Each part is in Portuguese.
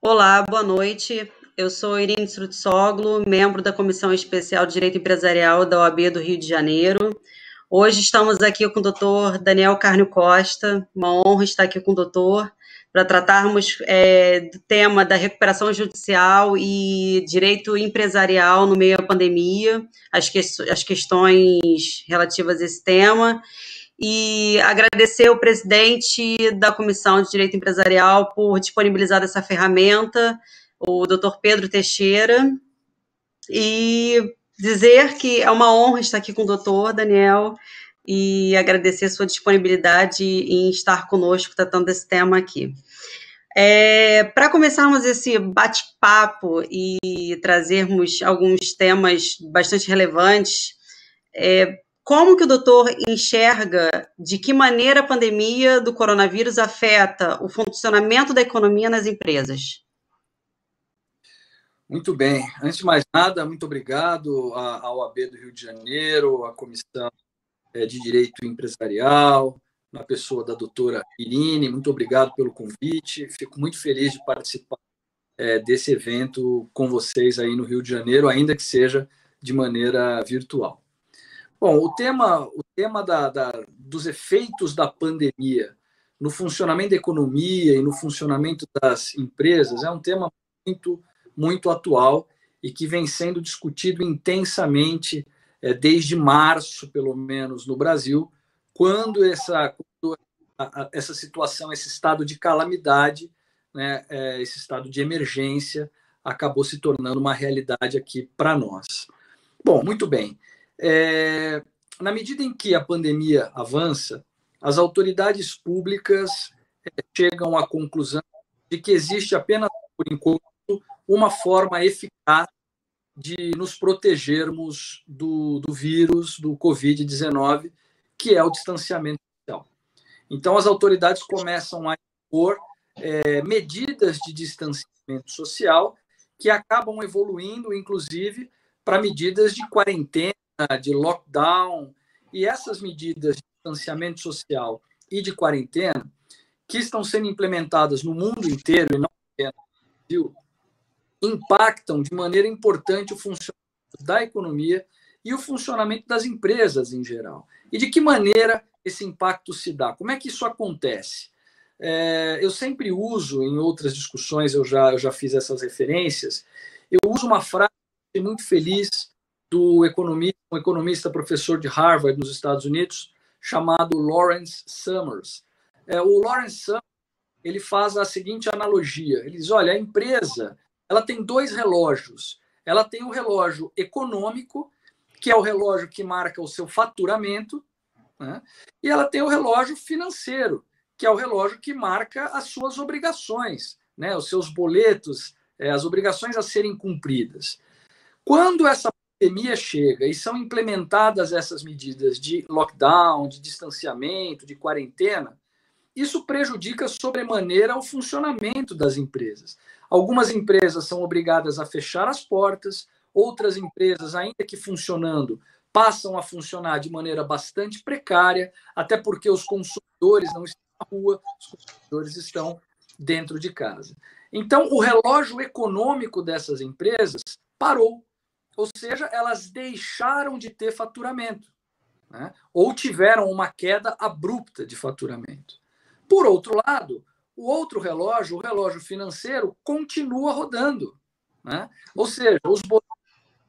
Olá, boa noite. Eu sou Irine Strutsoglu, membro da Comissão Especial de Direito Empresarial da OAB do Rio de Janeiro. Hoje estamos aqui com o doutor Daniel Carnio Costa, uma honra estar aqui com o doutor, para tratarmos do tema da recuperação judicial e direito empresarial no meio da pandemia, as questões relativas a esse tema, e agradecer ao presidente da Comissão de Direito Empresarial por disponibilizar essa ferramenta, o doutor Pedro Teixeira, e dizer que é uma honra estar aqui com o doutor Daniel e agradecer a sua disponibilidade em estar conosco tratando desse tema aqui. Para começarmos esse bate-papo e trazermos alguns temas bastante relevantes, como que o doutor enxerga de que maneira a pandemia do coronavírus afeta o funcionamento da economia nas empresas? Muito bem. Antes de mais nada, muito obrigado à OAB do Rio de Janeiro, à Comissão de Direito Empresarial, na pessoa da doutora Irine. Muito obrigado pelo convite. Fico muito feliz de participar desse evento com vocês aí no Rio de Janeiro, ainda que seja de maneira virtual. Bom, o tema dos efeitos da pandemia no funcionamento da economia e no funcionamento das empresas é um tema muito atual e que vem sendo discutido intensamente desde março, pelo menos no Brasil, quando essa situação, esse estado de calamidade, né, esse estado de emergência, acabou se tornando uma realidade aqui para nós. Bom, muito bem. Na medida em que a pandemia avança, as autoridades públicas chegam à conclusão de que existe apenas, por enquanto, uma forma eficaz de nos protegermos do vírus, do Covid-19, que é o distanciamento social. Então, as autoridades começam a impor medidas de distanciamento social que acabam evoluindo, inclusive, para medidas de quarentena, de lockdown, e essas medidas de distanciamento social e de quarentena, que estão sendo implementadas no mundo inteiro e não apenas no Brasil, impactam de maneira importante o funcionamento da economia e o funcionamento das empresas em geral. E de que maneira esse impacto se dá? Como é que isso acontece? Eu sempre uso, em outras discussões eu já fiz essas referências, eu uso uma frase muito feliz do um economista professor de Harvard, nos Estados Unidos, chamado Lawrence Summers. O Lawrence Summers, ele faz a seguinte analogia. Ele diz, olha, a empresa ela tem dois relógios. Ela tem o relógio econômico, que é o relógio que marca o seu faturamento, né? E ela tem o relógio financeiro, que é o relógio que marca as suas obrigações, né? Os seus boletos, as obrigações a serem cumpridas. Quando essa pandemia chega e são implementadas essas medidas de lockdown, de distanciamento, de quarentena, isso prejudica sobremaneira o funcionamento das empresas. Algumas empresas são obrigadas a fechar as portas, outras empresas, ainda que funcionando, passam a funcionar de maneira bastante precária, até porque os consumidores não estão na rua, os consumidores estão dentro de casa. Então, o relógio econômico dessas empresas parou, ou seja, elas deixaram de ter faturamento, né? Ou tiveram uma queda abrupta de faturamento. Por outro lado, o outro relógio, o relógio financeiro, continua rodando, né? Ou seja, os boletos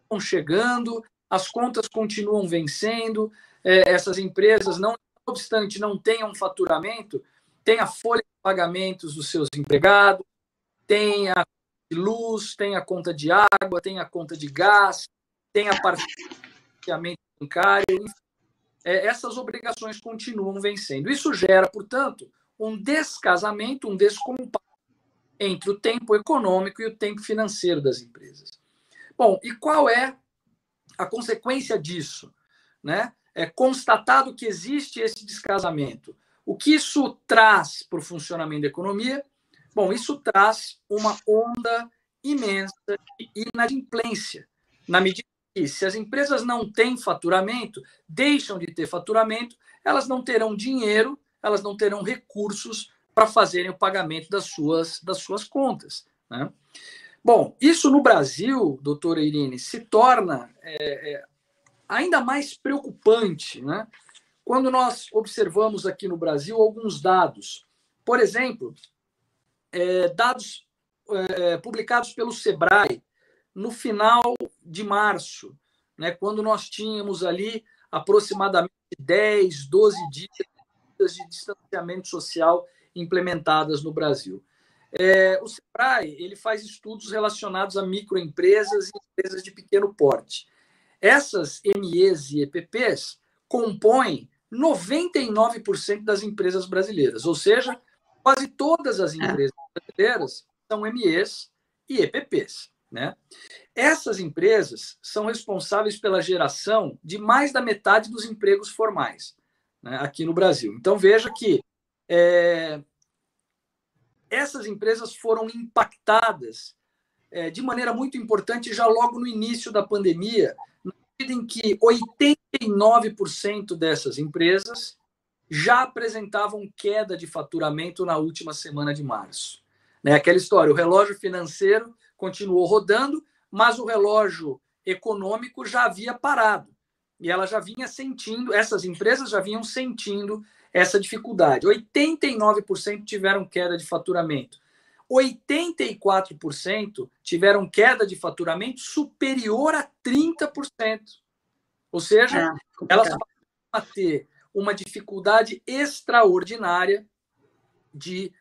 estão chegando, as contas continuam vencendo, essas empresas, não obstante não tenham faturamento, têm a folha de pagamentos dos seus empregados, têm a de luz, tem a conta de água, tem a conta de gás, tem a parcelamento bancário, enfim, essas obrigações continuam vencendo. Isso gera, portanto, um descasamento, um descompasso entre o tempo econômico e o tempo financeiro das empresas. Bom, e qual é a consequência disso, né? É constatado que existe esse descasamento. O que isso traz para o funcionamento da economia? Bom, isso traz uma onda imensa de inadimplência, na medida que, se as empresas não têm faturamento, deixam de ter faturamento, elas não terão dinheiro, elas não terão recursos para fazerem o pagamento das suas contas, né? Bom, isso no Brasil, doutora Irine, se torna ainda mais preocupante, né? Quando nós observamos aqui no Brasil alguns dados. Por exemplo, dados publicados pelo Sebrae no final de março, né, quando nós tínhamos ali aproximadamente 10, 12 dias de distanciamento social implementadas no Brasil. O Sebrae ele faz estudos relacionados a microempresas e empresas de pequeno porte. Essas MEs e EPPs compõem 99% das empresas brasileiras, ou seja, quase todas as empresas brasileiras são MEs e EPPs, né? Essas empresas são responsáveis pela geração de mais da metade dos empregos formais, né, aqui no Brasil. Então, veja que essas empresas foram impactadas de maneira muito importante já logo no início da pandemia, na medida em que 89% dessas empresas já apresentavam queda de faturamento na última semana de março. Né? Aquela história, o relógio financeiro continuou rodando, mas o relógio econômico já havia parado. E ela já vinha sentindo, essas empresas já vinham sentindo essa dificuldade. 89% tiveram queda de faturamento. 84% tiveram queda de faturamento superior a 30%. Ou seja, elas passaram a ter uma dificuldade extraordinária de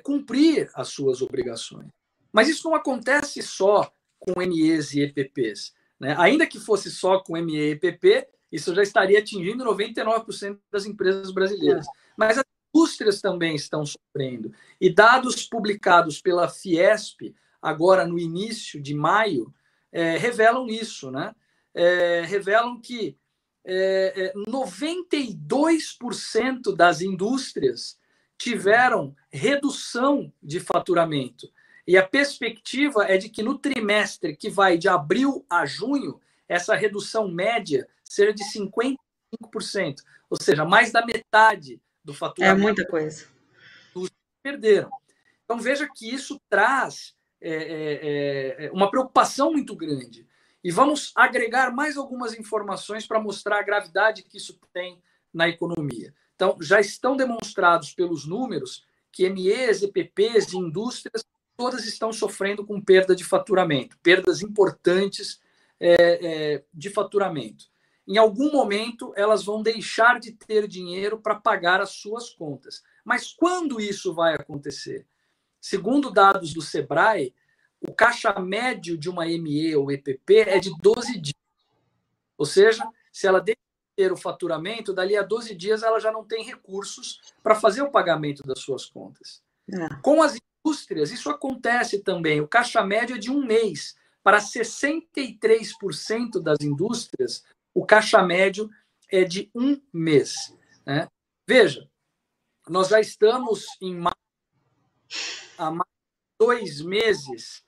cumprir as suas obrigações. Mas isso não acontece só com MEs e EPPs. Né? Ainda que fosse só com ME e EPP, isso já estaria atingindo 99% das empresas brasileiras. Mas as indústrias também estão sofrendo. E dados publicados pela Fiesp, agora no início de maio, revelam isso. Né? Revelam que 92% das indústrias tiveram redução de faturamento. E a perspectiva é de que no trimestre que vai de abril a junho, essa redução média seja de 55%. Ou seja, mais da metade do faturamento. É muita coisa. Perderam. Então, veja que isso traz uma preocupação muito grande. E vamos agregar mais algumas informações para mostrar a gravidade que isso tem na economia. Então, já estão demonstrados pelos números que MEs, EPPs e indústrias todas estão sofrendo com perda de faturamento, perdas importantes de faturamento. Em algum momento, elas vão deixar de ter dinheiro para pagar as suas contas. Mas quando isso vai acontecer? Segundo dados do Sebrae, o caixa médio de uma ME ou EPP é de 12 dias. Ou seja, se ela deixa de ter o faturamento, dali a 12 dias ela já não tem recursos para fazer o pagamento das suas contas. Com as indústrias, isso acontece também. O caixa médio é de um mês. Para 63% das indústrias, o caixa médio é de um mês. Né? Veja, nós já estamos há mais de 2 meses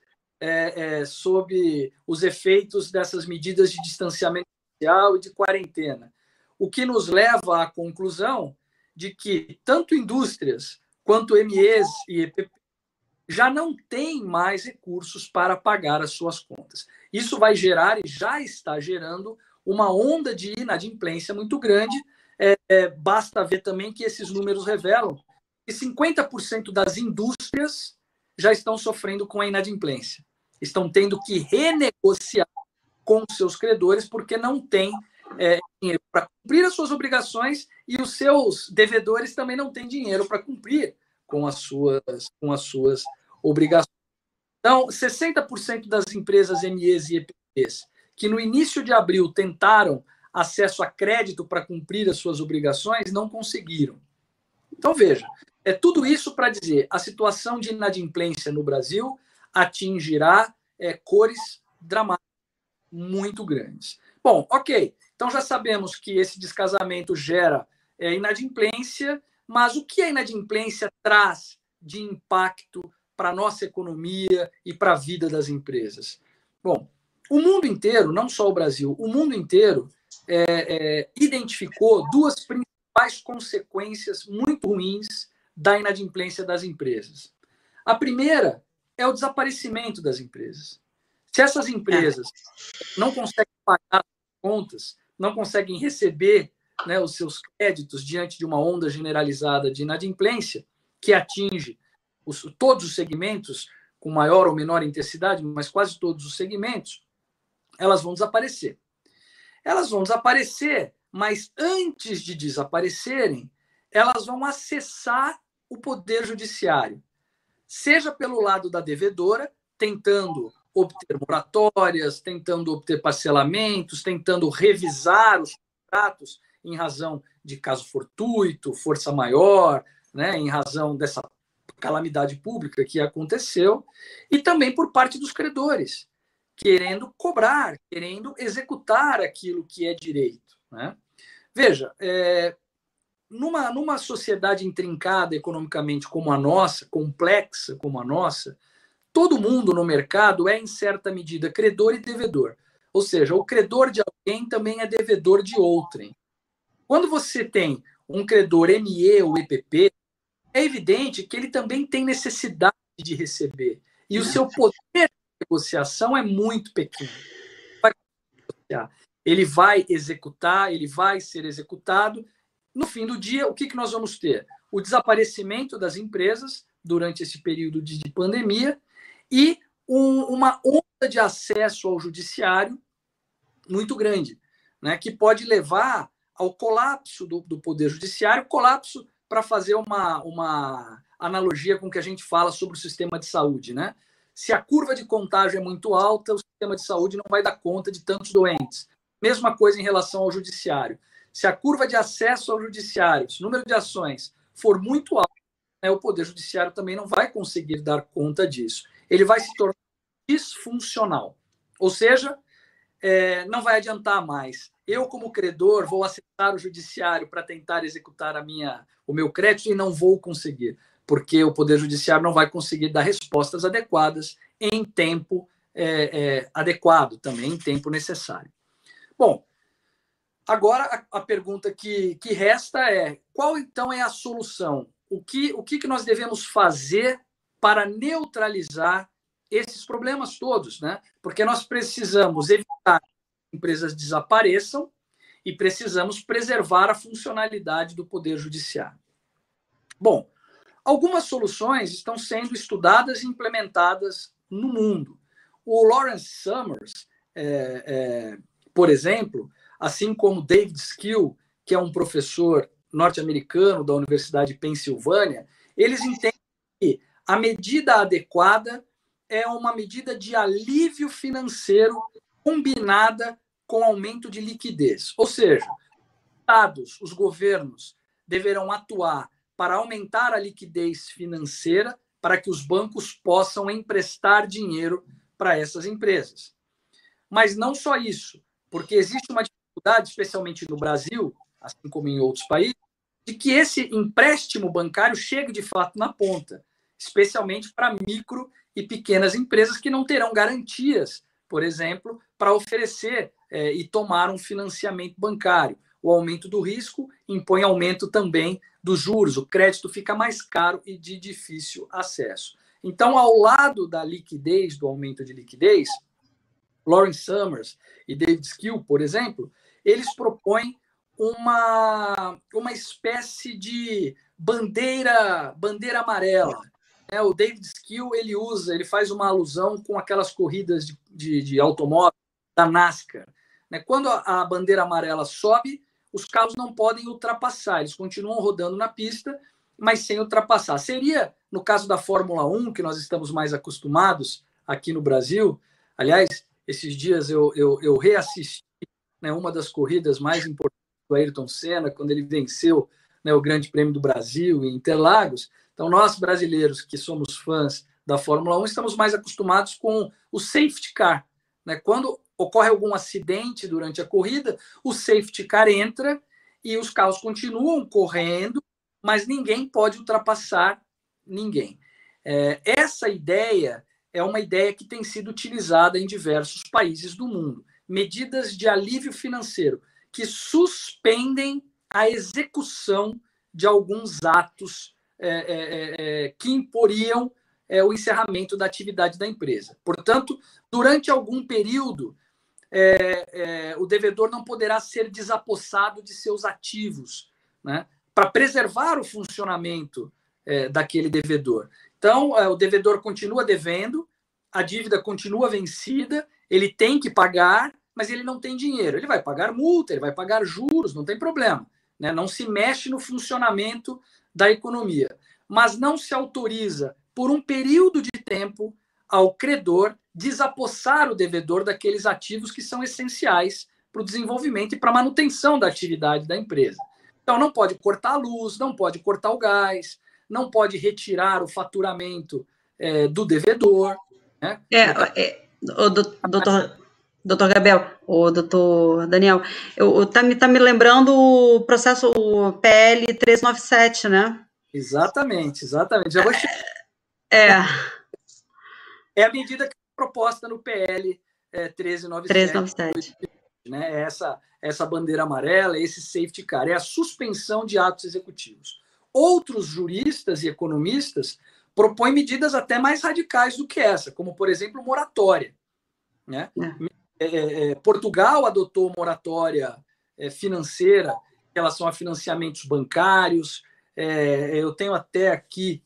sob os efeitos dessas medidas de distanciamento social e de quarentena, o que nos leva à conclusão de que tanto indústrias quanto MEs e EPP já não têm mais recursos para pagar as suas contas. Isso vai gerar e já está gerando uma onda de inadimplência muito grande. Basta ver também que esses números revelam que 50% das indústrias já estão sofrendo com a inadimplência. Estão tendo que renegociar com seus credores porque não têm dinheiro para cumprir as suas obrigações e os seus devedores também não têm dinheiro para cumprir com as suas obrigações. Então, 60% das empresas MEs e EPPs que no início de abril tentaram acesso a crédito para cumprir as suas obrigações não conseguiram. Então, veja, tudo isso para dizer, a situação de inadimplência no Brasil atingirá cores dramáticas muito grandes. Bom, ok, então já sabemos que esse descasamento gera inadimplência, mas o que a inadimplência traz de impacto para a nossa economia e para a vida das empresas? Bom, o mundo inteiro, não só o Brasil, o mundo inteiro identificou duas principais consequências muito ruins da inadimplência das empresas. A primeira é o desaparecimento das empresas. Se essas empresas não conseguem pagar as contas, não conseguem receber, né, os seus créditos diante de uma onda generalizada de inadimplência, que atinge todos os segmentos, com maior ou menor intensidade, mas quase todos os segmentos, elas vão desaparecer. Elas vão desaparecer, mas antes de desaparecerem, elas vão acessar o poder judiciário, seja pelo lado da devedora, tentando obter moratórias, tentando obter parcelamentos, tentando revisar os contratos em razão de caso fortuito, força maior, né, em razão dessa calamidade pública que aconteceu, e também por parte dos credores, querendo cobrar, querendo executar aquilo que é direito, né? Veja, numa sociedade intrincada economicamente como a nossa, complexa como a nossa, todo mundo no mercado é, em certa medida, credor e devedor. Ou seja, o credor de alguém também é devedor de outrem. Quando você tem um credor ME ou EPP, é evidente que ele também tem necessidade de receber. E o seu poder de negociação é muito pequeno. Ele vai executar, ele vai ser executado. No fim do dia, o que nós vamos ter? O desaparecimento das empresas durante esse período de pandemia e uma onda de acesso ao judiciário muito grande, né, que pode levar ao colapso do Poder Judiciário, colapso, para fazer uma analogia com o que a gente fala sobre o sistema de saúde, né? Se a curva de contágio é muito alta, o sistema de saúde não vai dar conta de tantos doentes. Mesma coisa em relação ao judiciário. Se a curva de acesso ao judiciário, se o número de ações for muito alto, né, o Poder Judiciário também não vai conseguir dar conta disso. Ele vai se tornar disfuncional. Ou seja, não vai adiantar mais. Eu, como credor, vou acessar o judiciário para tentar executar o meu crédito e não vou conseguir, porque o Poder Judiciário não vai conseguir dar respostas adequadas em tempo adequado, também em tempo necessário. Bom, agora a pergunta que resta é: qual então é a solução? O que nós devemos fazer para neutralizar esses problemas todos, né? Porque nós precisamos evitar que empresas desapareçam e precisamos preservar a funcionalidade do Poder Judiciário. Bom, algumas soluções estão sendo estudadas e implementadas no mundo. O Lawrence Summers, por exemplo, assim como David Skill, que é um professor norte-americano da Universidade de Pensilvânia, eles entendem que a medida adequada é uma medida de alívio financeiro combinada com aumento de liquidez. Ou seja, os governos deverão atuar para aumentar a liquidez financeira para que os bancos possam emprestar dinheiro para essas empresas. Mas não só isso, porque existe uma dificuldade, especialmente no Brasil, assim como em outros países, de que esse empréstimo bancário chegue de fato na ponta, especialmente para micro e pequenas empresas que não terão garantias, por exemplo, para oferecer e tomar um financiamento bancário. O aumento do risco impõe aumento também dos juros, o crédito fica mais caro e de difícil acesso. Então, ao lado da liquidez, do aumento de liquidez, Lawrence Summers e David Skill, por exemplo, eles propõem uma espécie de bandeira amarela. O David Skill ele faz uma alusão com aquelas corridas de automóvel da NASCAR. Quando a bandeira amarela sobe, os carros não podem ultrapassar, eles continuam rodando na pista, mas sem ultrapassar. Seria, no caso da Fórmula 1, que nós estamos mais acostumados aqui no Brasil. Aliás, esses dias eu reassisti uma das corridas mais importantes do Ayrton Senna, quando ele venceu o Grande Prêmio do Brasil em Interlagos. Então, nós brasileiros que somos fãs da Fórmula 1 estamos mais acostumados com o safety car. Quando ocorre algum acidente durante a corrida, o safety car entra e os carros continuam correndo, mas ninguém pode ultrapassar ninguém. Essa ideia é uma ideia que tem sido utilizada em diversos países do mundo. Medidas de alívio financeiro que suspendem a execução de alguns atos que imporiam o encerramento da atividade da empresa. Portanto, durante algum período, o devedor não poderá ser desapossado de seus ativos, né, para preservar o funcionamento daquele devedor. Então, o devedor continua devendo, a dívida continua vencida, ele tem que pagar, mas ele não tem dinheiro. Ele vai pagar multa, ele vai pagar juros, não tem problema, né? Não se mexe no funcionamento da economia. Mas não se autoriza, por um período de tempo, ao credor desapossar o devedor daqueles ativos que são essenciais para o desenvolvimento e para a manutenção da atividade da empresa. Então, não pode cortar a luz, não pode cortar o gás, não pode retirar o faturamento do devedor. Né? O doutor Gabriel, o doutor Daniel, tá me lembrando o processo, o PL 1397, né? Exatamente. Já vou É a medida que é proposta no PL 1397. Né? Essa bandeira amarela, esse safety car, é a suspensão de atos executivos. Outros juristas e economistas propõem medidas até mais radicais do que essa, como, por exemplo, moratória. Né? Portugal adotou moratória financeira em relação a financiamentos bancários. Eu tenho até aqui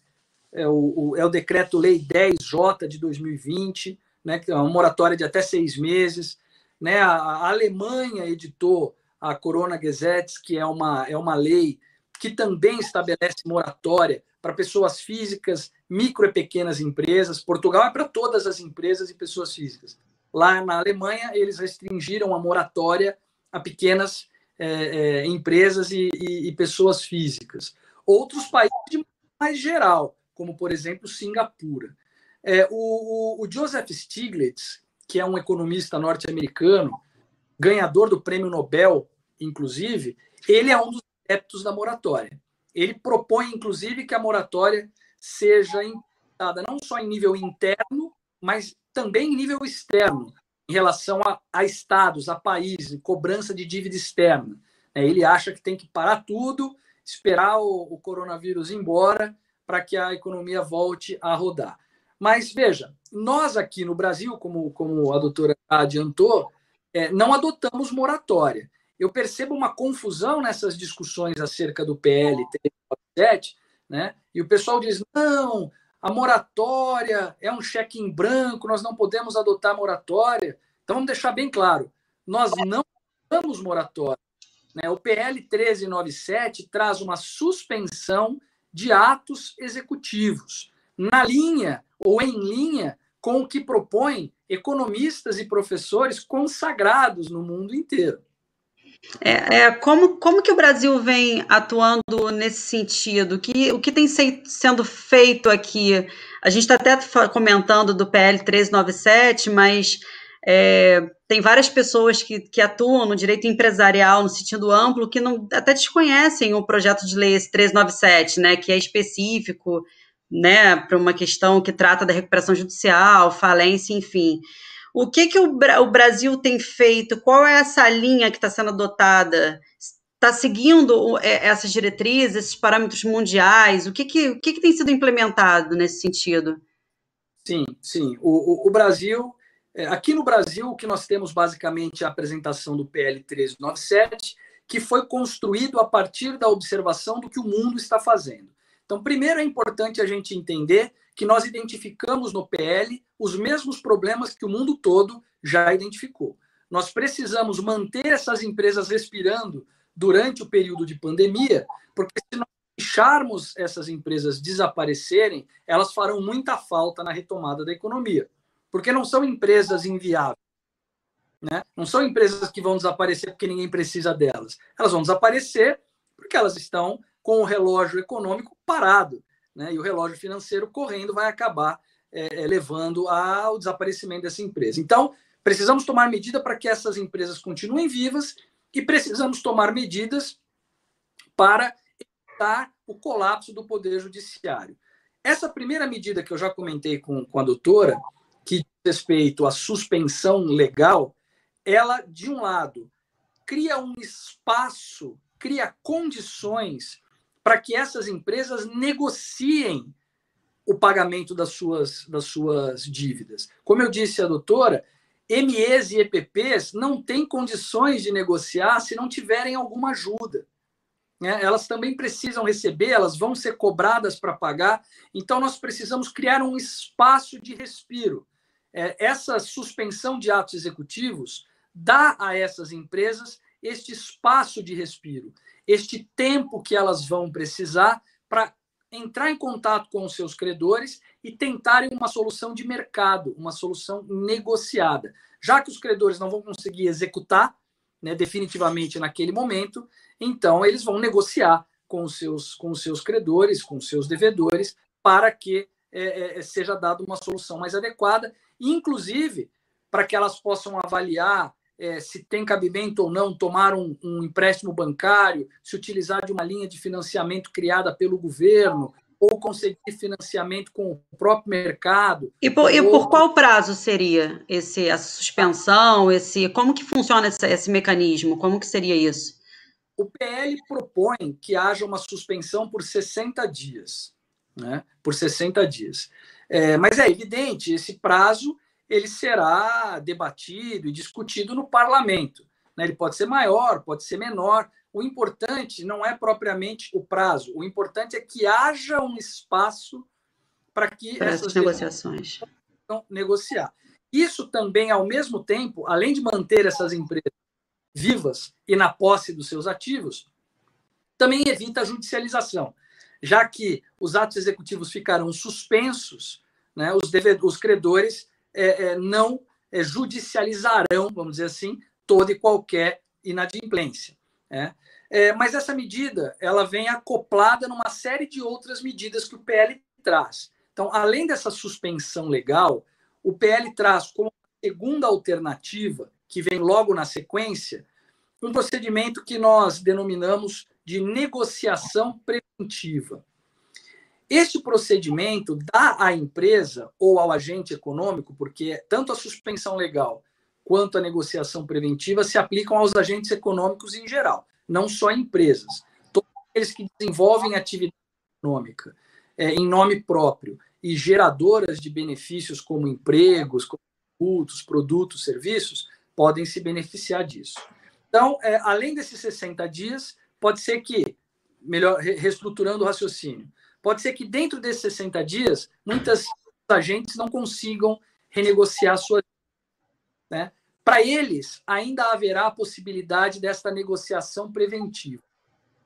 o Decreto-Lei 10J de 2020, né, que é uma moratória de até 6 meses. Né? A Alemanha editou a Corona-Gesetz, que é uma lei que também estabelece moratória para pessoas físicas, micro e pequenas empresas. Portugal é para todas as empresas e pessoas físicas. Lá na Alemanha, eles restringiram a moratória a pequenas empresas e pessoas físicas. Outros países de mais geral, como, por exemplo, Singapura. O Joseph Stiglitz, que é um economista norte-americano, ganhador do Prêmio Nobel, inclusive, ele é um dos adeptos da moratória. Ele propõe, inclusive, que a moratória seja implementada não só em nível interno, mas também em nível externo, em relação a estados, a países, cobrança de dívida externa. Ele acha que tem que parar tudo, esperar o coronavírus ir embora para que a economia volte a rodar. Mas, veja, nós aqui no Brasil, como a doutora adiantou, não adotamos moratória. Eu percebo uma confusão nessas discussões acerca do PL 397, né? E o pessoal diz, não, a moratória é um cheque em branco, nós não podemos adotar moratória. Então, vamos deixar bem claro, nós não adotamos moratória. Né? O PL 1397 traz uma suspensão de atos executivos, na linha ou em linha com o que propõem economistas e professores consagrados no mundo inteiro. Como que o Brasil vem atuando nesse sentido? O que tem sendo feito aqui? A gente está até comentando do PL 1397, mas tem várias pessoas que atuam no direito empresarial no sentido amplo que até desconhecem o projeto de lei esse 1397, né, que é específico, né, para uma questão que trata da recuperação judicial, falência, enfim. O que o Brasil tem feito? Qual é essa linha que está sendo adotada? Está seguindo essas diretrizes, esses parâmetros mundiais? O que tem sido implementado nesse sentido? Sim. O Brasil, aqui no Brasil, o que nós temos basicamente é a apresentação do PL 1397, que foi construído a partir da observação do que o mundo está fazendo. Então, primeiro é importante a gente entender que nós identificamos no PL os mesmos problemas que o mundo todo já identificou. Nós precisamos manter essas empresas respirando durante o período de pandemia, porque se nós deixarmos essas empresas desaparecerem, elas farão muita falta na retomada da economia, porque não são empresas inviáveis. Né? Não são empresas que vão desaparecer porque ninguém precisa delas. Elas vão desaparecer porque elas estão com o relógio econômico parado, né? E o relógio financeiro correndo vai acabar levando ao desaparecimento dessa empresa. Então, precisamos tomar medida para que essas empresas continuem vivas e precisamos tomar medidas para evitar o colapso do Poder Judiciário. Essa primeira medida que eu já comentei com a doutora, que diz respeito à suspensão legal, ela, de um lado, cria um espaço, cria condições para que essas empresas negociem o pagamento das suas dívidas. Como eu disse à doutora, MEs e EPPs não têm condições de negociar se não tiverem alguma ajuda, né? Elas também precisam receber, elas vão ser cobradas para pagar. Então, nós precisamos criar um espaço de respiro. Essa suspensão de atos executivos dá a essas empresas este espaço de respiro, este tempo que elas vão precisar para entrar em contato com os seus credores e tentarem uma solução de mercado, uma solução negociada. Já que os credores não vão conseguir executar, né, definitivamente naquele momento, então eles vão negociar com os seus credores, com os seus devedores, para que seja dada uma solução mais adequada, inclusive para que elas possam avaliar se tem cabimento ou não tomar um empréstimo bancário, se utilizar de uma linha de financiamento criada pelo governo, ou conseguir financiamento com o próprio mercado. E por qual prazo seria essa suspensão? Como que funciona esse mecanismo? Como que seria isso? O PL propõe que haja uma suspensão por 60 dias. Né? Por 60 dias. Mas é evidente, esse prazo ele será debatido e discutido no parlamento. Né? Ele pode ser maior, pode ser menor. O importante não é propriamente o prazo. O importante é que haja um espaço para que essas negociações possam negociar. Isso também, ao mesmo tempo, além de manter essas empresas vivas e na posse dos seus ativos, também evita a judicialização, já que os atos executivos ficarão suspensos, né, os credores não judicializarão, vamos dizer assim, toda e qualquer inadimplência. Né? Mas essa medida ela vem acoplada numa série de outras medidas que o PL traz. Então, além dessa suspensão legal, o PL traz como segunda alternativa, que vem logo na sequência, um procedimento que nós denominamos de negociação preventiva. Este procedimento dá à empresa ou ao agente econômico, porque tanto a suspensão legal quanto a negociação preventiva se aplicam aos agentes econômicos em geral, não só empresas. Todos aqueles que desenvolvem atividade econômica em nome próprio e geradoras de benefícios como empregos, como produtos, serviços, podem se beneficiar disso. Então, além desses 60 dias, pode ser que, melhor reestruturando o raciocínio, pode ser que dentro desses 60 dias, muitas agentes não consigam renegociar suas, né? Para eles, ainda haverá a possibilidade desta negociação preventiva,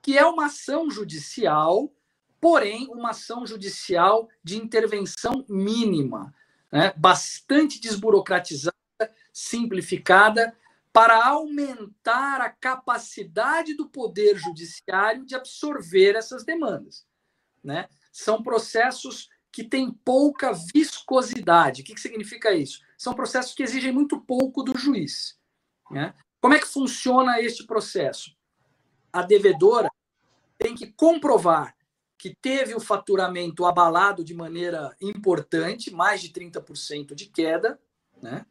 que é uma ação judicial, porém, uma ação judicial de intervenção mínima, né? Bastante desburocratizada, simplificada, para aumentar a capacidade do Poder Judiciário de absorver essas demandas. Né? São processos que têm pouca viscosidade. O que significa isso? São processos que exigem muito pouco do juiz. Né? Como é que funciona este processo? A devedora tem que comprovar que teve o faturamento abalado de maneira importante, mais de 30% de queda, né?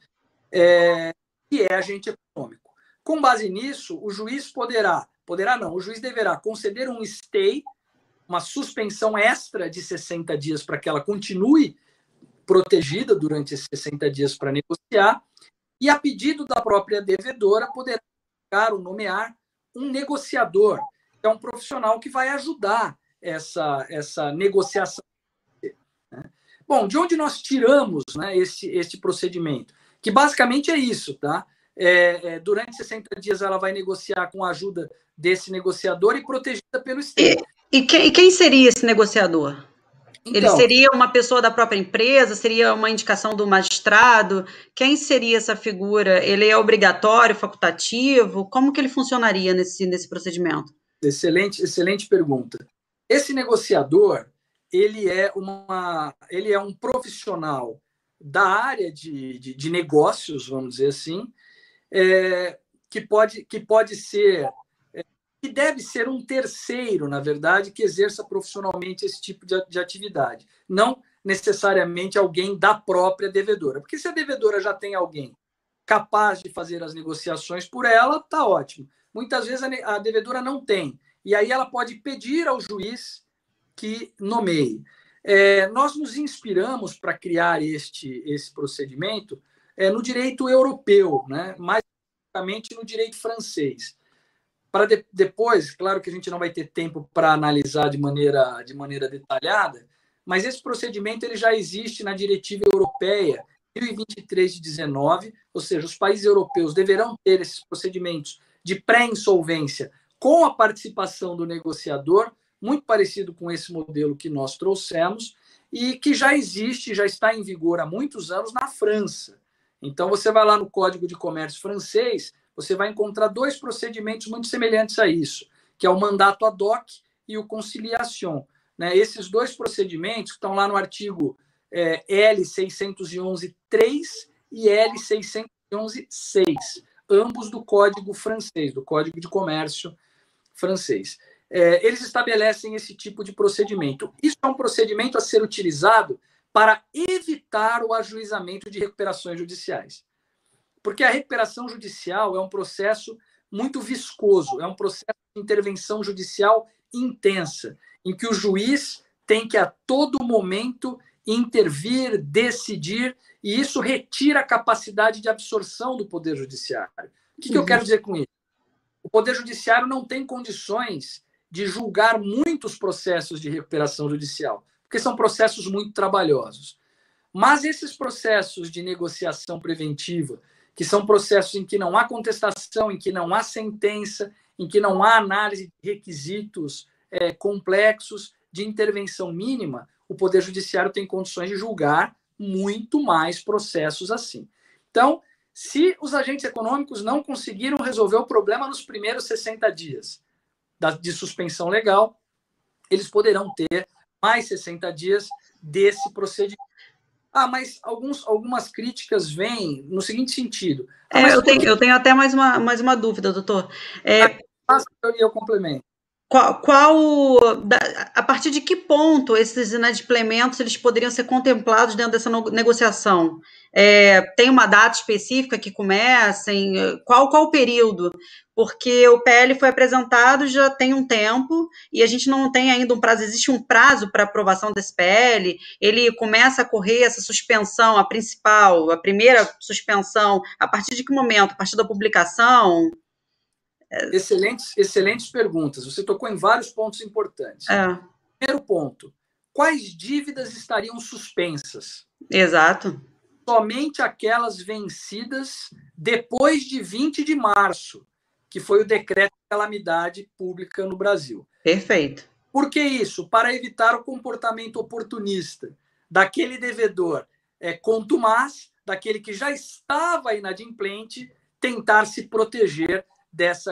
Que é agente econômico. Com base nisso, o juiz o juiz deverá conceder um stay, uma suspensão extra de 60 dias para que ela continue protegida durante esses 60 dias para negociar, e a pedido da própria devedora poderá nomear um negociador, que é um profissional que vai ajudar essa negociação. Bom, de onde nós tiramos, né, este procedimento? Que basicamente é isso, tá? Durante 60 dias ela vai negociar com a ajuda desse negociador e protegida pelo Estado. E quem seria esse negociador? Então, ele seria uma pessoa da própria empresa? Seria uma indicação do magistrado? Quem seria essa figura? Ele é obrigatório, facultativo? Como que ele funcionaria nesse procedimento? Excelente pergunta. Esse negociador, ele é um profissional da área de negócios, vamos dizer assim, que pode ser, que deve ser um terceiro, na verdade, que exerça profissionalmente esse tipo de atividade. Não necessariamente alguém da própria devedora. Porque se a devedora já tem alguém capaz de fazer as negociações por ela, está ótimo. Muitas vezes a devedora não tem. E aí ela pode pedir ao juiz que nomeie. Nós nos inspiramos para criar esse procedimento no direito europeu, né? Mais especificamente no direito francês. Para depois, claro que a gente não vai ter tempo para analisar de maneira detalhada, mas esse procedimento ele já existe na Diretiva Europeia 1023 de 19, ou seja, os países europeus deverão ter esses procedimentos de pré-insolvência com a participação do negociador, muito parecido com esse modelo que nós trouxemos, e que já existe, já está em vigor há muitos anos na França. Então, você vai lá no Código de Comércio francês, você vai encontrar dois procedimentos muito semelhantes a isso, que é o mandato ad hoc e o conciliação. Né? Esses dois procedimentos estão lá no artigo L611-3 e L611-6, ambos do Código francês, do Código de Comércio francês. Eles estabelecem esse tipo de procedimento. Isso é um procedimento a ser utilizado para evitar o ajuizamento de recuperações judiciais. Porque a recuperação judicial é um processo muito viscoso, é um processo de intervenção judicial intensa, em que o juiz tem que a todo momento intervir, decidir, e isso retira a capacidade de absorção do Poder Judiciário. O que eu quero dizer com isso? O Poder Judiciário não tem condições de julgar muitos processos de recuperação judicial, porque são processos muito trabalhosos. Mas esses processos de negociação preventiva, que são processos em que não há contestação, em que não há sentença, em que não há análise de requisitos complexos, de intervenção mínima, o Poder Judiciário tem condições de julgar muito mais processos assim. Então, se os agentes econômicos não conseguiram resolver o problema nos primeiros 60 dias de suspensão legal, eles poderão ter mais 60 dias desse procedimento. Mas algumas críticas vêm no seguinte sentido. Eu tenho até mais uma dúvida, doutor. Eu complemento. A partir de que ponto esses inadimplêmentos eles poderiam ser contemplados dentro dessa negociação? Tem uma data específica que comecem? Qual o período? Porque o PL foi apresentado já tem um tempo e a gente não tem ainda um prazo. Existe um prazo para aprovação desse PL? Ele começa a correr essa suspensão, a primeira suspensão, a partir de que momento? A partir da publicação? Excelentes perguntas. Você tocou em vários pontos importantes. Primeiro ponto, quais dívidas estariam suspensas? Exato. Somente aquelas vencidas depois de 20 de março, que foi o decreto de calamidade pública no Brasil. Perfeito. Por que isso? Para evitar o comportamento oportunista daquele devedor contumaz, daquele que já estava inadimplente, tentar se proteger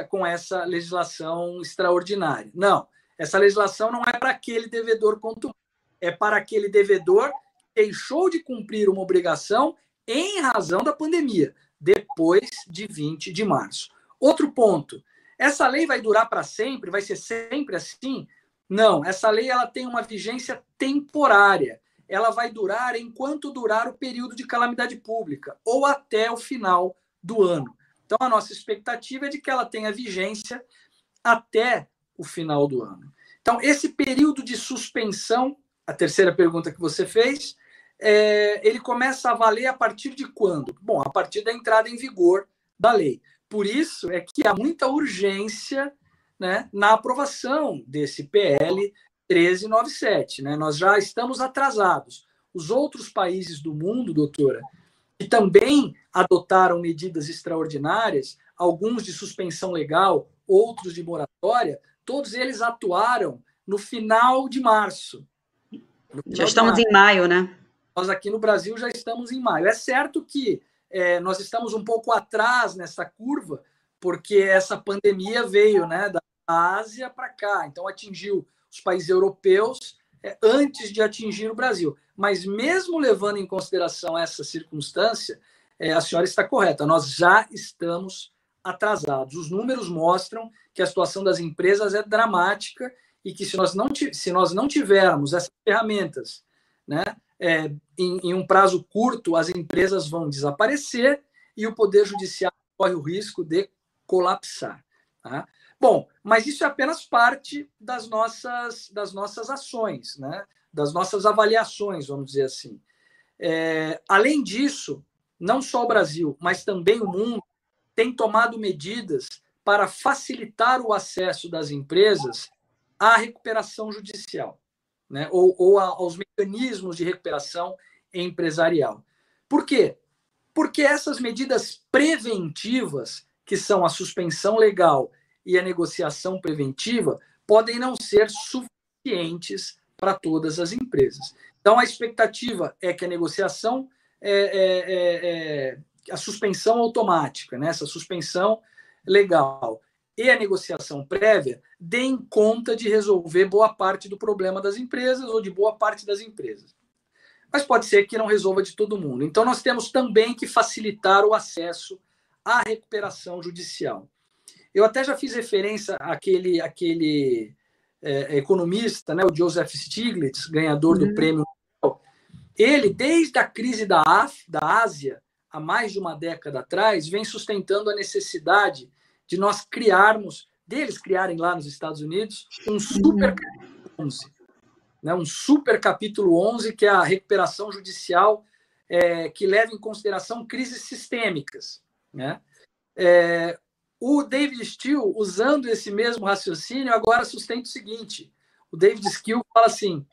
com essa legislação extraordinária. Não, essa legislação não é para aquele devedor contumaz, é para aquele devedor que deixou de cumprir uma obrigação em razão da pandemia, depois de 20 de março. Outro ponto, essa lei vai durar para sempre? Vai ser sempre assim? Não, essa lei ela tem uma vigência temporária. Ela vai durar enquanto durar o período de calamidade pública, ou até o final do ano. Então, a nossa expectativa é de que ela tenha vigência até o final do ano. Então, esse período de suspensão, a terceira pergunta que você fez, ele começa a valer a partir de quando? Bom, a partir da entrada em vigor da lei. Por isso é que há muita urgência, né, na aprovação desse PL 1397. Né? Nós já estamos atrasados. Os outros países do mundo, doutora, que também adotaram medidas extraordinárias, alguns de suspensão legal, outros de moratória, todos eles atuaram no final de março. Já estamos em maio, né? Nós aqui no Brasil já estamos em maio. É certo que nós estamos um pouco atrás nessa curva, porque essa pandemia veio, né, da Ásia para cá, então atingiu os países europeus antes de atingir o Brasil. Mas mesmo levando em consideração essa circunstância, a senhora está correta, nós já estamos atrasados. Os números mostram que a situação das empresas é dramática e que se nós não tivermos essas ferramentas, né, em um prazo curto, as empresas vão desaparecer e o Poder Judiciário corre o risco de colapsar. Tá? Bom, mas isso é apenas parte das nossas ações. Né? das nossas avaliações, vamos dizer assim. Além disso, não só o Brasil, mas também o mundo tem tomado medidas para facilitar o acesso das empresas à recuperação judicial, né? ou aos mecanismos de recuperação empresarial. Por quê? Porque essas medidas preventivas, que são a suspensão legal e a negociação preventiva, podem não ser suficientes para todas as empresas. Então, a expectativa é que a negociação, a suspensão automática, né? Essa suspensão legal e a negociação prévia deem conta de resolver boa parte do problema das empresas ou de boa parte das empresas. Mas pode ser que não resolva de todo mundo. Então, nós temos também que facilitar o acesso à recuperação judicial. Eu até já fiz referência àquele economista, né, o Joseph Stiglitz, ganhador do prêmio Nobel. Ele, desde a crise da Ásia, há mais de uma década atrás, vem sustentando a necessidade de nós deles criarem lá nos Estados Unidos, um super capítulo 11. Né, um super capítulo 11, que é a recuperação judicial, que leva em consideração crises sistêmicas. Né? O David Steele, usando esse mesmo raciocínio, agora sustenta o seguinte: o David Steele fala assim,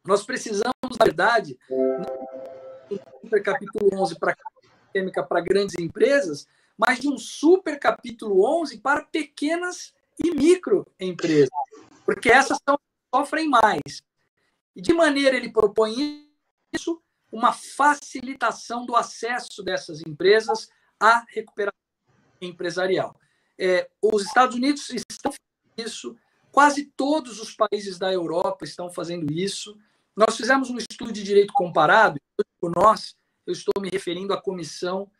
nós precisamos, na verdade, um super capítulo 11 para sistêmica para grandes empresas, mas de um super capítulo 11 para pequenas e microempresas, porque essas sofrem mais. E de maneira ele propõe isso, uma facilitação do acesso dessas empresas à recuperação empresarial. Os Estados Unidos estão fazendo isso, quase todos os países da Europa estão fazendo isso. Nós fizemos um estudo de direito comparado, por nós, eu estou me referindo à comissão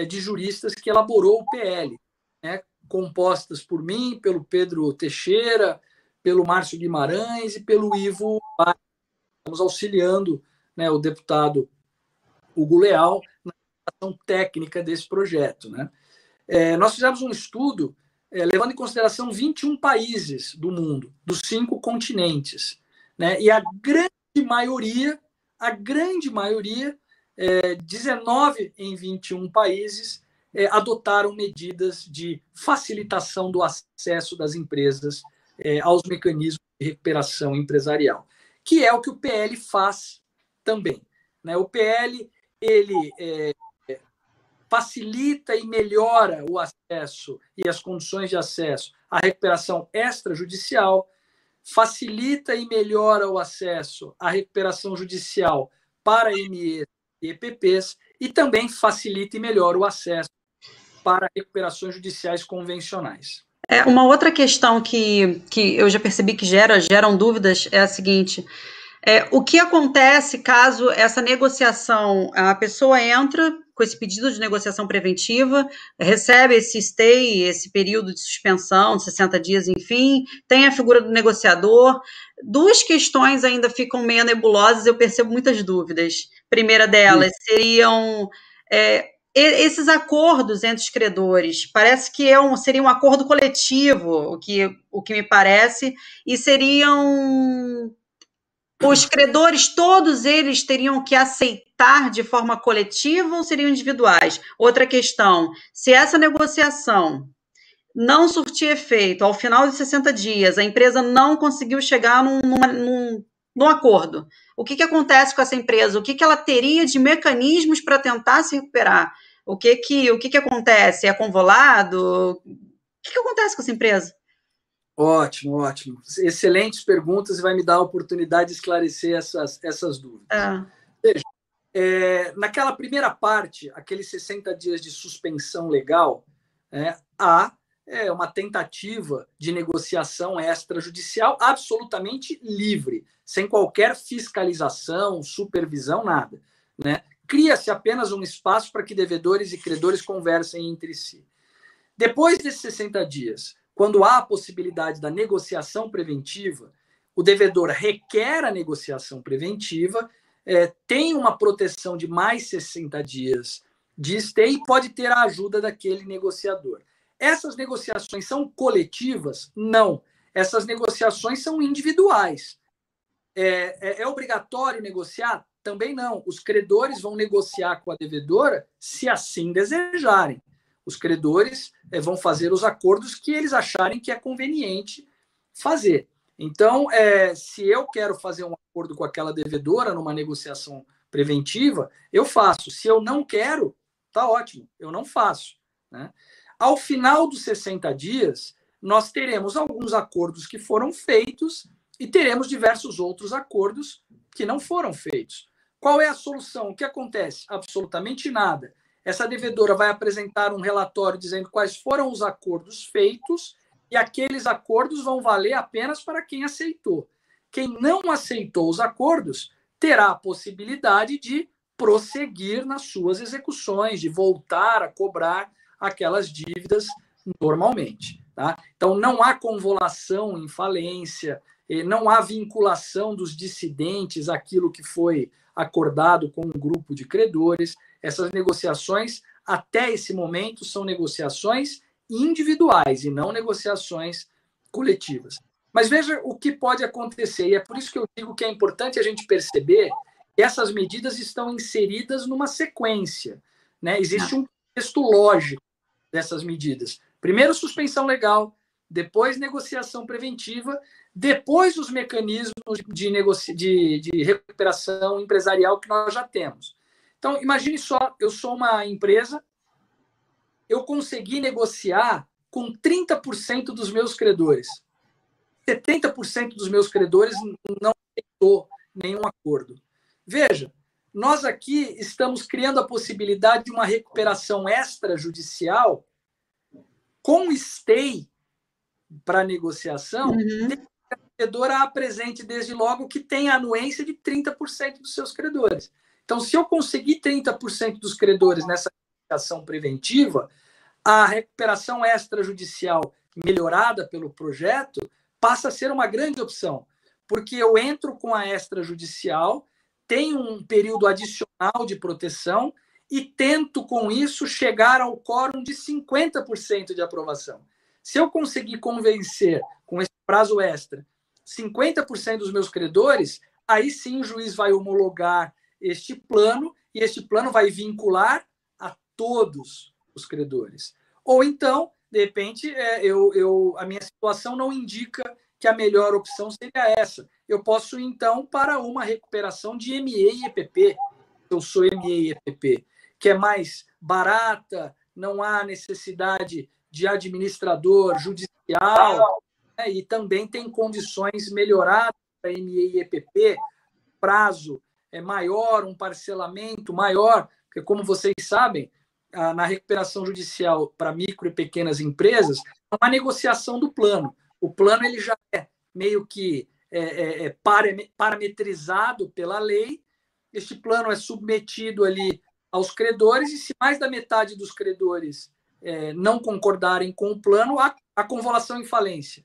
de juristas que elaborou o PL, né, compostas por mim, pelo Pedro Teixeira, pelo Márcio Guimarães e pelo Ivo. Estamos auxiliando, né, o deputado Hugo Leal na ação técnica desse projeto. Né? Nós fizemos um estudo levando em consideração 21 países do mundo, dos 5 continentes. Né? E a grande maioria, 19 em 21 países, adotaram medidas de facilitação do acesso das empresas aos mecanismos de recuperação empresarial, que é o que o PL faz também. Né? O PL ele facilita e melhora o acesso e as condições de acesso à recuperação extrajudicial, facilita e melhora o acesso à recuperação judicial para MEs e EPPs e também facilita e melhora o acesso para recuperações judiciais convencionais. Uma outra questão que eu já percebi que geram dúvidas é a seguinte: o que acontece caso essa negociação, a pessoa entra com esse pedido de negociação preventiva, recebe esse stay, esse período de suspensão de 60 dias, enfim, tem a figura do negociador. Duas questões ainda ficam meio nebulosas, eu percebo muitas dúvidas. Primeira delas seriam esses acordos entre os credores. Parece que seria um acordo coletivo, o que me parece, e seriam... Os credores, todos eles teriam que aceitar de forma coletiva ou seriam individuais? Outra questão, se essa negociação não surtir efeito, ao final de 60 dias, a empresa não conseguiu chegar num acordo, o que acontece com essa empresa? O que ela teria de mecanismos para tentar se recuperar? O que acontece? É convolado? O que acontece com essa empresa? Ótimo, ótimo. Excelentes perguntas e vai me dar a oportunidade de esclarecer essas dúvidas. Veja, naquela primeira parte, aqueles 60 dias de suspensão legal, há uma tentativa de negociação extrajudicial absolutamente livre, sem qualquer fiscalização, supervisão, nada. Né? Cria-se apenas um espaço para que devedores e credores conversem entre si. Depois desses 60 dias, quando há a possibilidade da negociação preventiva, o devedor requer a negociação preventiva, tem uma proteção de mais 60 dias de stay e pode ter a ajuda daquele negociador. Essas negociações são coletivas? Não. Essas negociações são individuais. É obrigatório negociar? Também não. Os credores vão negociar com a devedora se assim desejarem. Os credores vão fazer os acordos que eles acharem que é conveniente fazer. Então, se eu quero fazer um acordo com aquela devedora numa negociação preventiva, eu faço. Se eu não quero, tá ótimo, eu não faço, né? Ao final dos 60 dias, nós teremos alguns acordos que foram feitos e teremos diversos outros acordos que não foram feitos. Qual é a solução? O que acontece? Absolutamente nada. Essa devedora vai apresentar um relatório dizendo quais foram os acordos feitos e aqueles acordos vão valer apenas para quem aceitou. Quem não aceitou os acordos terá a possibilidade de prosseguir nas suas execuções, de voltar a cobrar aquelas dívidas normalmente. Tá? Então, não há convolução em falência, não há vinculação dos dissidentes àquilo que foi acordado com um grupo de credores. Essas negociações, até esse momento, são negociações individuais e não negociações coletivas. Mas veja o que pode acontecer, e é por isso que eu digo que é importante a gente perceber que essas medidas estão inseridas numa sequência, né? Existe um contexto lógico dessas medidas. Primeiro, suspensão legal, depois, negociação preventiva, depois, os mecanismos de recuperação empresarial que nós já temos. Então, imagine só, eu sou uma empresa, eu consegui negociar com 30% dos meus credores. 70% dos meus credores não aceitou nenhum acordo. Veja, nós aqui estamos criando a possibilidade de uma recuperação extrajudicial com stay para negociação, a credora apresente desde logo que tem a anuência de 30% dos seus credores. Então, se eu conseguir 30% dos credores nessa negociação preventiva, a recuperação extrajudicial melhorada pelo projeto passa a ser uma grande opção, porque eu entro com a extrajudicial, tenho um período adicional de proteção e tento, com isso, chegar ao quórum de 50% de aprovação. Se eu conseguir convencer, com esse prazo extra, 50% dos meus credores, aí sim o juiz vai homologar este plano e este plano vai vincular a todos os credores. Ou então, de repente, a minha situação não indica que a melhor opção seria essa. Eu posso, então, para uma recuperação de ME e EPP. Eu sou ME e EPP, que é mais barata, não há necessidade de administrador judicial, né? E também tem condições melhoradas para ME e EPP, prazo é maior, um parcelamento maior, porque, como vocês sabem, na recuperação judicial para micro e pequenas empresas, é uma negociação do plano. O plano ele já é meio que parametrizado pela lei, este plano é submetido ali aos credores, e se mais da metade dos credores não concordarem com o plano, há convolução em falência.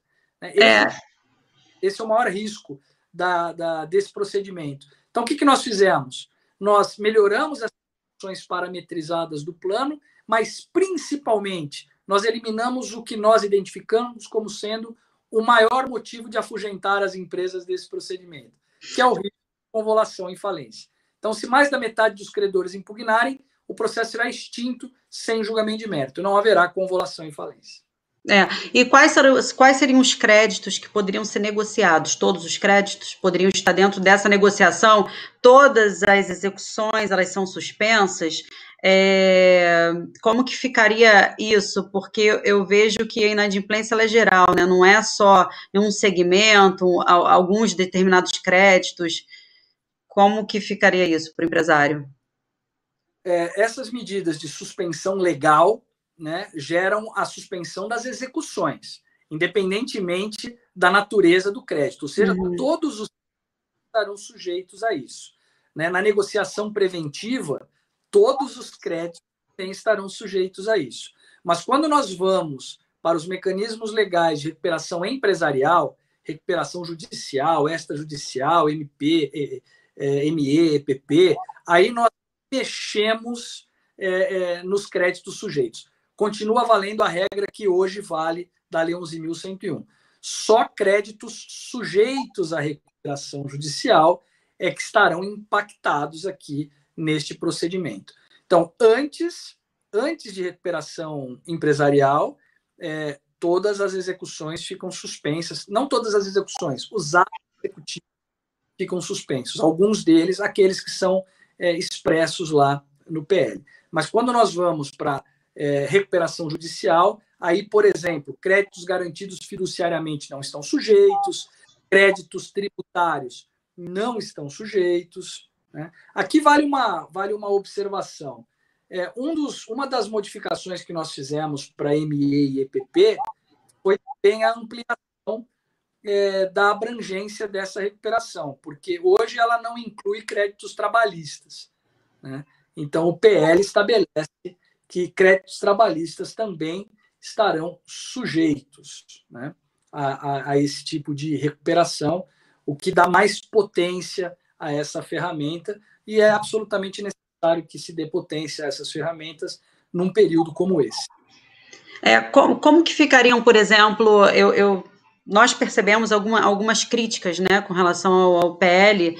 Esse é o maior risco desse procedimento. Então, o que nós fizemos? Nós melhoramos as condições parametrizadas do plano, mas, principalmente, nós eliminamos o que nós identificamos como sendo o maior motivo de afugentar as empresas desse procedimento, que é o risco de convolução em falência. Então, se mais da metade dos credores impugnarem, o processo será extinto sem julgamento de mérito. Não haverá convolução em falência. E quais seriam os créditos que poderiam ser negociados? Todos os créditos poderiam estar dentro dessa negociação? Todas as execuções, elas são suspensas? Como que ficaria isso? Porque eu vejo que a inadimplência ela é geral, né? Não é só em um segmento, alguns determinados créditos. Como que ficaria isso para o empresário? Essas medidas de suspensão legal, né, geram a suspensão das execuções, independentemente da natureza do crédito. Ou seja, todos os estarão sujeitos a isso. Né? Na negociação preventiva, todos os créditos estarão sujeitos a isso. Mas quando nós vamos para os mecanismos legais de recuperação empresarial, recuperação judicial, extrajudicial, MP, ME, EPP, aí nós mexemos nos créditos sujeitos. Continua valendo a regra que hoje vale da Lei 11.101. só créditos sujeitos à recuperação judicial é que estarão impactados aqui neste procedimento. Então, antes de recuperação empresarial, todas as execuções ficam suspensas. Não todas as execuções, os atos executivos ficam suspensos. Alguns deles, aqueles que são expressos lá no PL. Mas quando nós vamos para recuperação judicial, aí, por exemplo, créditos garantidos fiduciariamente não estão sujeitos, créditos tributários não estão sujeitos, né? Aqui vale uma observação. Uma das modificações que nós fizemos para ME e EPP foi também a ampliação da abrangência dessa recuperação, porque hoje ela não inclui créditos trabalhistas, né? Então, o PL estabelece que créditos trabalhistas também estarão sujeitos, né, a esse tipo de recuperação, o que dá mais potência a essa ferramenta, e é absolutamente necessário que se dê potência a essas ferramentas num período como esse. Como que ficariam, por exemplo, nós percebemos algumas críticas, né, com relação ao PL,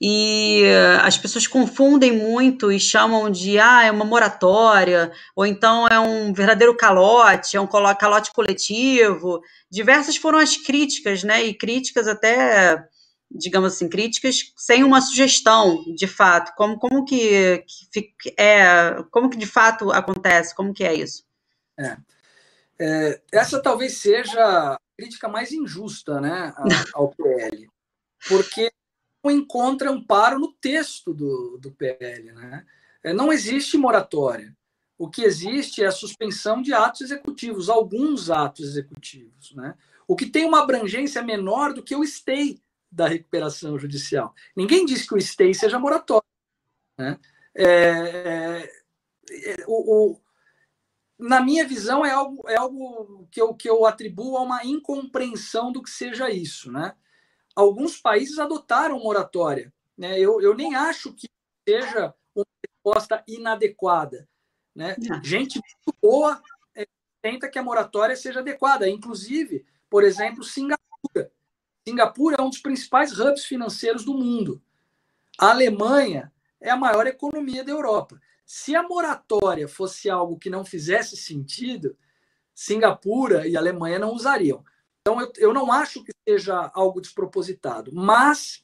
e as pessoas confundem muito e chamam de é uma moratória, ou então é um verdadeiro calote, é um calote coletivo. Diversas foram as críticas, né, e críticas até, digamos assim, críticas sem uma sugestão, de fato. Como que de fato acontece? Como que é isso? Essa talvez seja a crítica mais injusta, né, ao PL, porque não encontra amparo no texto do PL, né? Não existe moratória. O que existe é a suspensão de atos executivos, alguns atos executivos, né? O que tem uma abrangência menor do que o stay da recuperação judicial. Ninguém diz que o stay seja moratório, né? Na minha visão, é algo que eu atribuo a uma incompreensão do que seja isso, né? Alguns países adotaram moratória, né? Eu nem acho que seja uma resposta inadequada, né? Gente muito boa tenta que a moratória seja adequada. Inclusive, por exemplo, Singapura. Singapura é um dos principais hubs financeiros do mundo. A Alemanha é a maior economia da Europa. Se a moratória fosse algo que não fizesse sentido, Singapura e a Alemanha não usariam. Então, eu não acho que seja algo despropositado. Mas,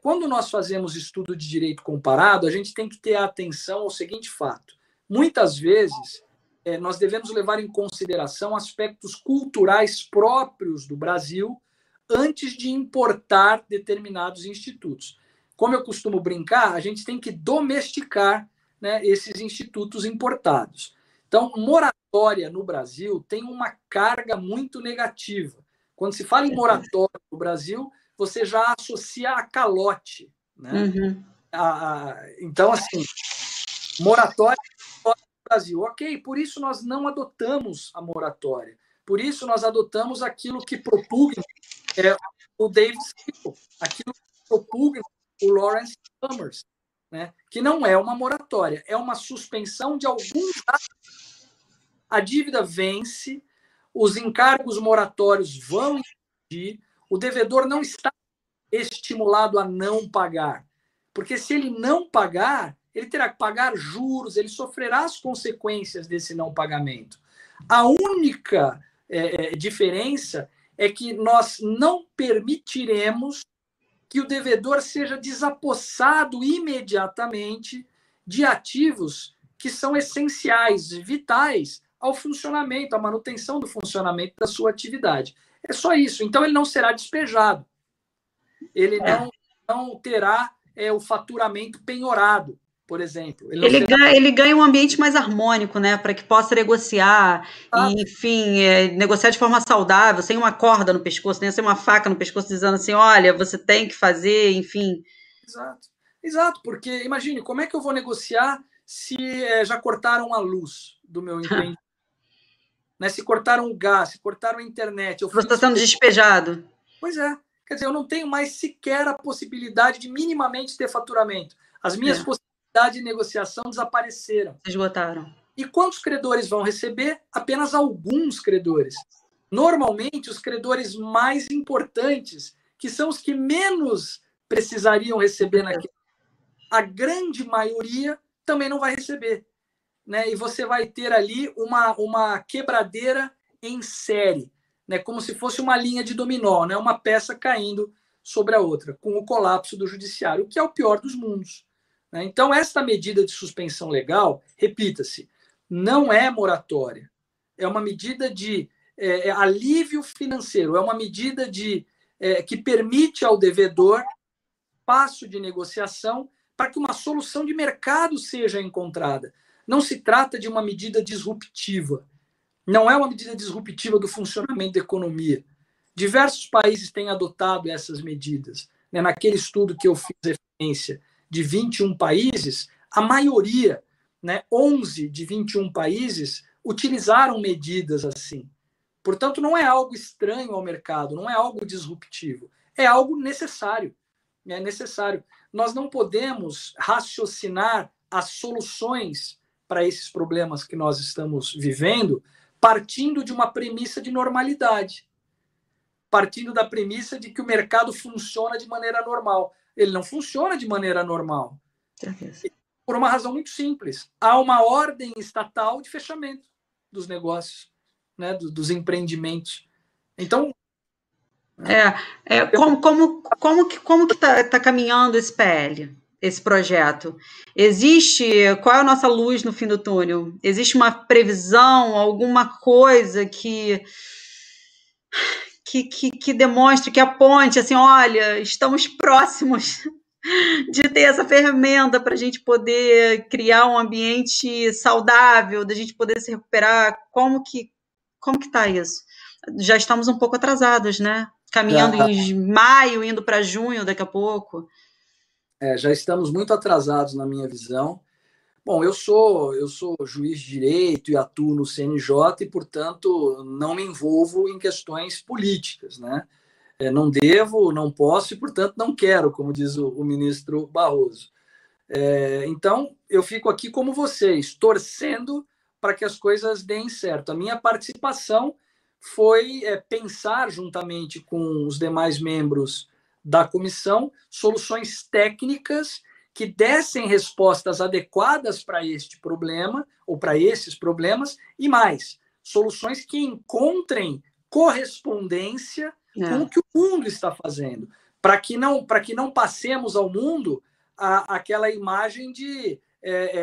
quando nós fazemos estudo de direito comparado, a gente tem que ter atenção ao seguinte fato. Muitas vezes, nós devemos levar em consideração aspectos culturais próprios do Brasil antes de importar determinados institutos. Como eu costumo brincar, a gente tem que domesticar, né, esses institutos importados. Então, moratória no Brasil tem uma carga muito negativa. Quando se fala em moratória no Brasil, você já associa a calote, né? Uhum. Então, assim, moratória no Brasil. Ok, por isso nós não adotamos a moratória. Por isso nós adotamos aquilo que propugna o David Siegel, aquilo que propugna o Lawrence Summers, né? Que não é uma moratória, é uma suspensão de alguns atos. A dívida vence, os encargos moratórios vão existir, o devedor não está estimulado a não pagar, porque se ele não pagar, ele terá que pagar juros, ele sofrerá as consequências desse não pagamento. A única diferença é que nós não permitiremos que o devedor seja desapossado imediatamente de ativos que são essenciais, vitais ao funcionamento, à manutenção do funcionamento da sua atividade. É só isso. Então, ele não será despejado. Ele não terá o faturamento penhorado, por exemplo. Ele ganha um ambiente mais harmônico, né, para que possa negociar e, enfim, negociar de forma saudável, sem uma corda no pescoço, nem sem uma faca no pescoço dizendo assim, olha, você tem que fazer, enfim. Exato, porque imagine, como é que eu vou negociar se já cortaram a luz do meu empreendimento? Né? Se cortaram o gás, se cortaram a internet. Você está sendo despejado. Pois é. Quer dizer, eu não tenho mais sequer a possibilidade de minimamente ter faturamento. As minhas possibilidades de negociação desapareceram. Se esgotaram. E quantos credores vão receber? Apenas alguns credores. normalmente, os credores mais importantes, que são os que menos precisariam receber naquele, a grande maioria também não vai receber, né? E você vai ter ali uma quebradeira em série, né? Como se fosse uma linha de dominó, né? Uma peça caindo sobre a outra, com o colapso do judiciário, o que é o pior dos mundos, né? Então, esta medida de suspensão legal, repita-se, não é moratória, é uma medida de alívio financeiro, é uma medida que permite ao devedor espaço de negociação para que uma solução de mercado seja encontrada. Não se trata de uma medida disruptiva. Não é uma medida disruptiva do funcionamento da economia. Diversos países têm adotado essas medidas. Naquele estudo que eu fiz referência de 21 países, a maioria, 11 de 21 países, utilizaram medidas assim. Portanto, não é algo estranho ao mercado, não é algo disruptivo. É algo necessário. É necessário. Nós não podemos raciocinar as soluções para esses problemas que nós estamos vivendo partindo de uma premissa de normalidade, partindo da premissa de que o mercado funciona de maneira normal. Ele não funciona de maneira normal. Por uma razão muito simples. Há uma ordem estatal de fechamento dos negócios, dos empreendimentos. Então, como que tá caminhando esse PL, esse projeto? Qual é a nossa luz no fim do túnel? Existe uma previsão, alguma coisa que demonstre, que aponte, assim, olha, estamos próximos de ter essa ferramenta para a gente poder criar um ambiente saudável, da gente poder se recuperar? Como que está isso? Já estamos um pouco atrasados, né? Caminhando em maio, indo para junho daqui a pouco. Já estamos muito atrasados na minha visão. Bom, eu sou juiz de direito e atuo no CNJ e, portanto, não me envolvo em questões políticas, né? Não devo, não posso e, portanto, não quero, como diz o ministro Barroso. Então, eu fico aqui como vocês, torcendo para que as coisas deem certo. A minha participação foi pensar, juntamente com os demais membros da comissão, soluções técnicas que dessem respostas adequadas para este problema, ou para esses problemas, e mais, soluções que encontrem correspondência com o que o mundo está fazendo, para que não passemos ao mundo aquela imagem de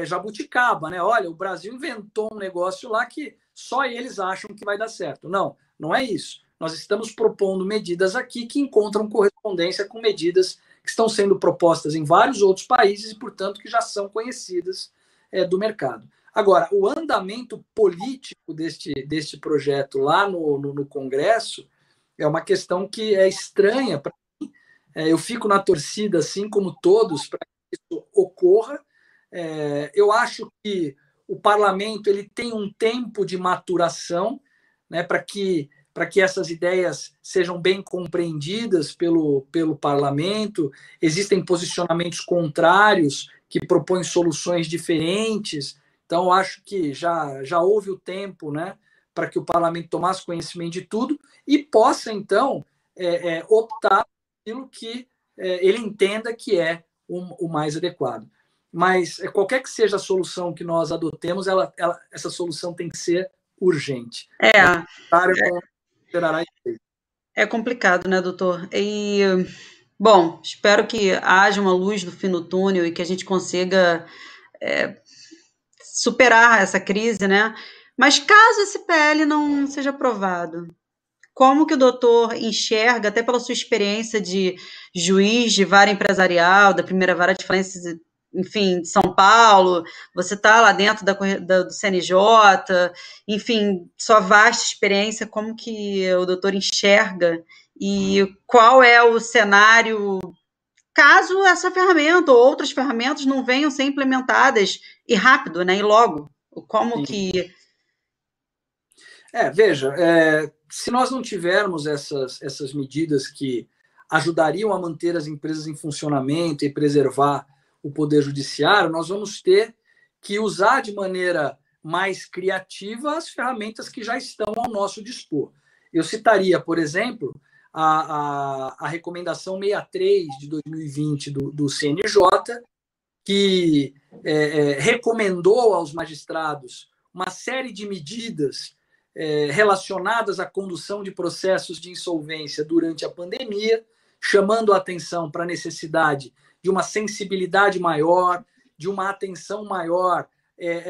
jabuticaba, né? Olha, o Brasil inventou um negócio lá que só eles acham que vai dar certo. Não, não é isso. Nós estamos propondo medidas aqui que encontram correspondência com medidas que estão sendo propostas em vários outros países e, portanto, que já são conhecidas do mercado. Agora, o andamento político deste projeto lá no Congresso é uma questão que é estranha para mim. Eu fico na torcida, assim como todos, para que isso ocorra. Eu acho que o parlamento ele tem um tempo de maturação, né, para que essas ideias sejam bem compreendidas pelo parlamento. Existem posicionamentos contrários que propõem soluções diferentes. Então, acho que já houve o tempo, né, para que o parlamento tomasse conhecimento de tudo e possa, então, optar pelo que ele entenda que é o mais adequado. Mas qualquer que seja a solução que nós adotemos, essa solução tem que ser urgente. É complicado, né, doutor? E, bom, espero que haja uma luz no fim do túnel e que a gente consiga superar essa crise, né? Mas caso esse PL não seja aprovado, como que o doutor enxerga, até pela sua experiência de juiz de vara empresarial, da primeira vara de falência, enfim, de São Paulo, você está lá dentro do CNJ, enfim, sua vasta experiência, como que o doutor enxerga e qual é o cenário caso essa ferramenta ou outras ferramentas não venham ser implementadas e rápido, né, e logo, como Sim. que... Veja, se nós não tivermos essas medidas que ajudariam a manter as empresas em funcionamento e preservar o poder judiciário, nós vamos ter que usar de maneira mais criativa as ferramentas que já estão ao nosso dispor. Eu citaria, por exemplo, a recomendação 63 de 2020 do CNJ, que recomendou aos magistrados uma série de medidas relacionadas à condução de processos de insolvência durante a pandemia, chamando a atenção para a necessidade de uma sensibilidade maior, de uma atenção maior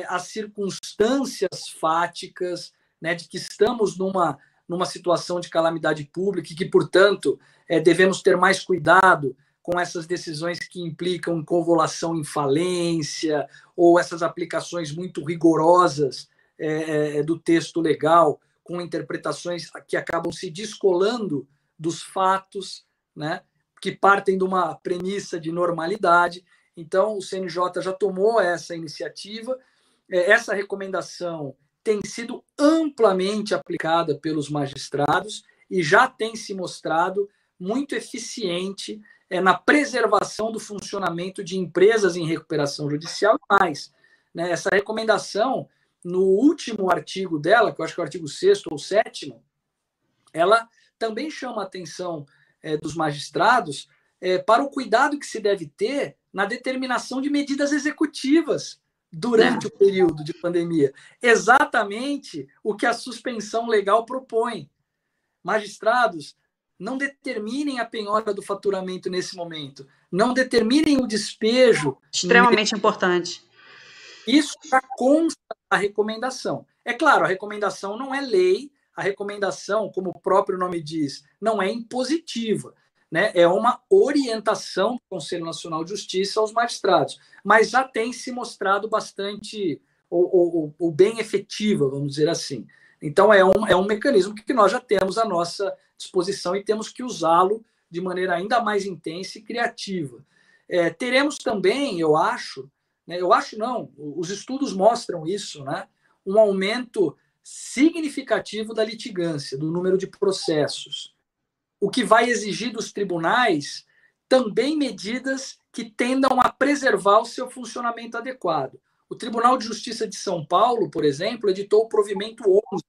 às circunstâncias fáticas, né, de que estamos numa situação de calamidade pública e que, portanto, devemos ter mais cuidado com essas decisões que implicam convolução em falência ou essas aplicações muito rigorosas do texto legal, com interpretações que acabam se descolando dos fatos, né, que partem de uma premissa de normalidade. Então, o CNJ já tomou essa iniciativa. Essa recomendação tem sido amplamente aplicada pelos magistrados e já tem se mostrado muito eficiente na preservação do funcionamento de empresas em recuperação judicial. Mais, né, essa recomendação, no último artigo dela, que eu acho que é o artigo 6º ou 7º, ela também chama a atenção dos magistrados para o cuidado que se deve ter na determinação de medidas executivas durante o período de pandemia. Exatamente o que a suspensão legal propõe. Magistrados, não determinem a penhora do faturamento nesse momento. Não determinem o despejo. Extremamente importante. Isso já consta da recomendação. É claro, a recomendação não é lei, a recomendação, como o próprio nome diz, não é impositiva, né? É uma orientação do Conselho Nacional de Justiça aos magistrados, mas já tem se mostrado bastante ou bem efetiva, vamos dizer assim. Então, é um mecanismo que nós já temos à nossa disposição e temos que usá-lo de maneira ainda mais intensa e criativa. Teremos também, eu acho, né, os estudos mostram isso, né, um aumento significativo da litigância, do número de processos, o que vai exigir dos tribunais também medidas que tendam a preservar o seu funcionamento adequado. O Tribunal de Justiça de São Paulo, por exemplo, editou o provimento 11,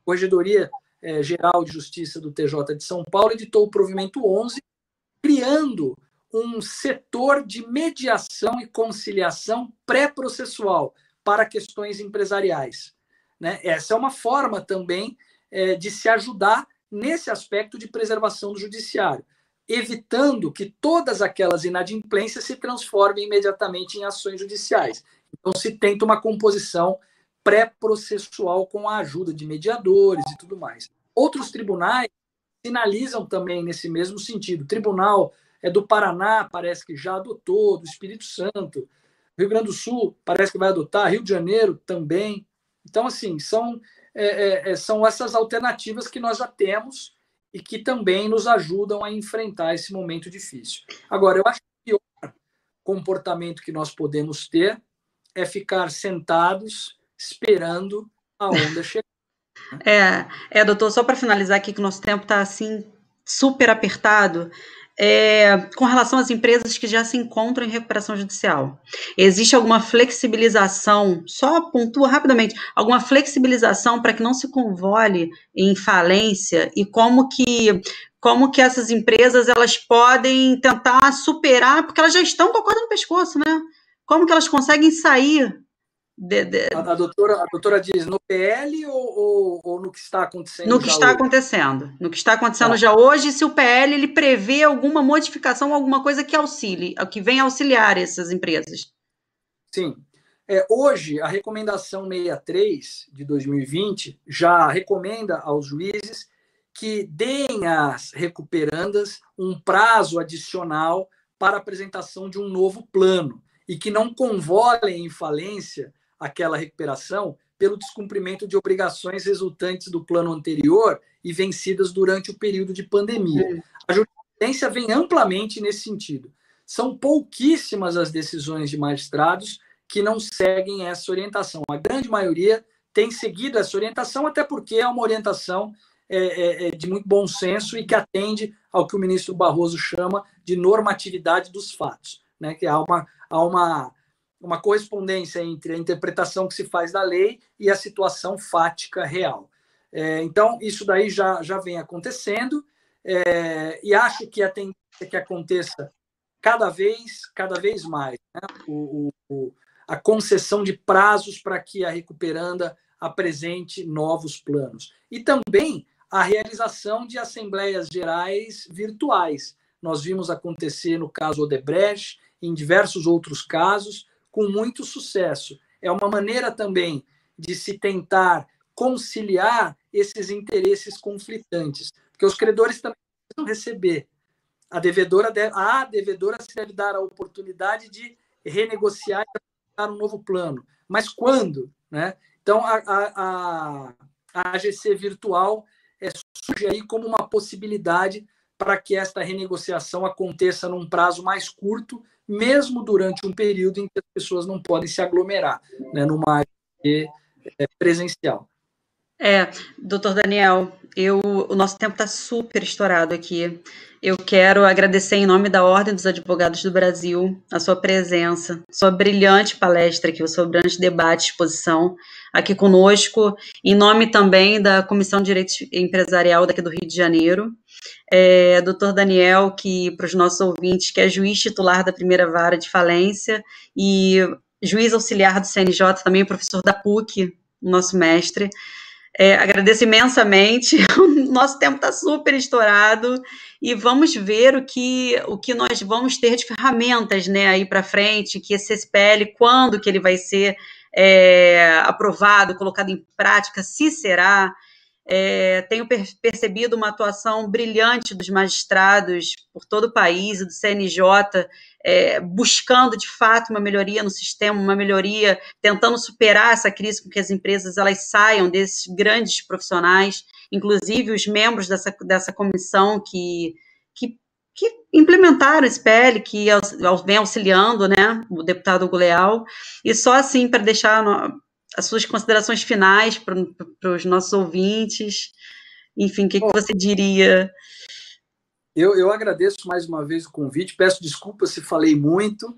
Corregedoria Geral de Justiça do TJ de São Paulo editou o provimento 11, criando um setor de mediação e conciliação pré-processual para questões empresariais, né? Essa é uma forma também de se ajudar nesse aspecto de preservação do judiciário, evitando que todas aquelas inadimplências se transformem imediatamente em ações judiciais. Então, se tenta uma composição pré-processual com a ajuda de mediadores e tudo mais. Outros tribunais sinalizam também nesse mesmo sentido. O Tribunal do Paraná parece que já adotou, do Espírito Santo, Rio Grande do Sul parece que vai adotar, Rio de Janeiro também. Então, assim, são essas alternativas que nós já temos e que também nos ajudam a enfrentar esse momento difícil. Agora, eu acho que o pior comportamento que nós podemos ter é ficar sentados esperando a onda chegar. Doutor, só para finalizar aqui, que o nosso tempo está assim, super apertado, com relação às empresas que já se encontram em recuperação judicial, existe alguma flexibilização, só pontua rapidamente, alguma flexibilização para que não se convole em falência e como que essas empresas elas podem tentar superar, porque elas já estão com a corda no pescoço, né? Como que elas conseguem sair? A doutora diz no PL ou no que está acontecendo? No que está acontecendo. No que está acontecendo já hoje, se o PL ele prevê alguma modificação, alguma coisa que auxilie, que venha auxiliar essas empresas. Sim. Hoje, a recomendação 63 de 2020 já recomenda aos juízes que deem às recuperandas um prazo adicional para apresentação de um novo plano e que não convolem em falência aquela recuperação pelo descumprimento de obrigações resultantes do plano anterior e vencidas durante o período de pandemia. A jurisprudência vem amplamente nesse sentido. São pouquíssimas as decisões de magistrados que não seguem essa orientação. A grande maioria tem seguido essa orientação, até porque é uma orientação de muito bom senso e que atende ao que o ministro Barroso chama de normatividade dos fatos, né? Que há uma correspondência entre a interpretação que se faz da lei e a situação fática real. Então, isso daí já vem acontecendo, e acho que a tendência é que aconteça cada vez mais, né? A concessão de prazos para que a recuperanda apresente novos planos. E também a realização de assembleias gerais virtuais. Nós vimos acontecer no caso Odebrecht, em diversos outros casos, com muito sucesso. É uma maneira também de se tentar conciliar esses interesses conflitantes, porque os credores também precisam receber. A devedora se deve dar a oportunidade de renegociar e apresentar um novo plano. Mas quando? Né? Então, a AGC virtual surge aí como uma possibilidade para que esta renegociação aconteça num prazo mais curto, mesmo durante um período em que as pessoas não podem se aglomerar, né, numa AGC presencial. Doutor Daniel, o nosso tempo está super estourado aqui. Eu quero agradecer em nome da Ordem dos Advogados do Brasil a sua presença, sua brilhante palestra aqui, o seu brilhante debate, exposição aqui conosco, em nome também da Comissão de Direito Empresarial daqui do Rio de Janeiro. Doutor Daniel, que para os nossos ouvintes, que é juiz titular da primeira vara de falência e juiz auxiliar do CNJ, também professor da PUC, nosso mestre. Agradeço imensamente, o nosso tempo está super estourado e vamos ver o que nós vamos ter de ferramentas, né, aí para frente, que esse SPL, quando que ele vai ser aprovado, colocado em prática, se será. Tenho percebido uma atuação brilhante dos magistrados por todo o país, do CNJ, buscando, de fato, uma melhoria no sistema, uma melhoria, tentando superar essa crise com que as empresas elas saiam desses grandes profissionais, inclusive os membros dessa comissão que implementaram esse PL, que vem auxiliando, né, o deputado Hugo Leal, e só assim para deixar as suas considerações finais para os nossos ouvintes. Enfim, o que você diria? Eu agradeço mais uma vez o convite, peço desculpas se falei muito,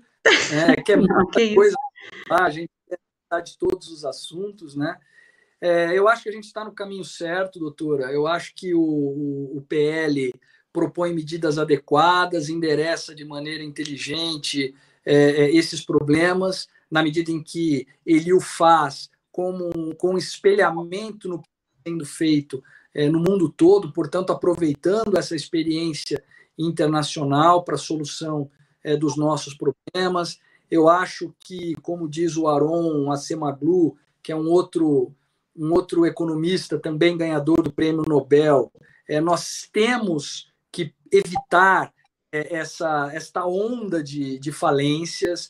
que é muita coisa, a gente quer tratar de todos os assuntos, né? Eu acho que a gente está no caminho certo, doutora. Eu acho que o PL propõe medidas adequadas, endereça de maneira inteligente esses problemas, na medida em que ele o faz com espelhamento no que está sendo feito no mundo todo, portanto, aproveitando essa experiência internacional para a solução dos nossos problemas. Eu acho que, como diz o Aron Acemoglu, que é um outro economista também ganhador do Prêmio Nobel, nós temos que evitar esta onda de falências.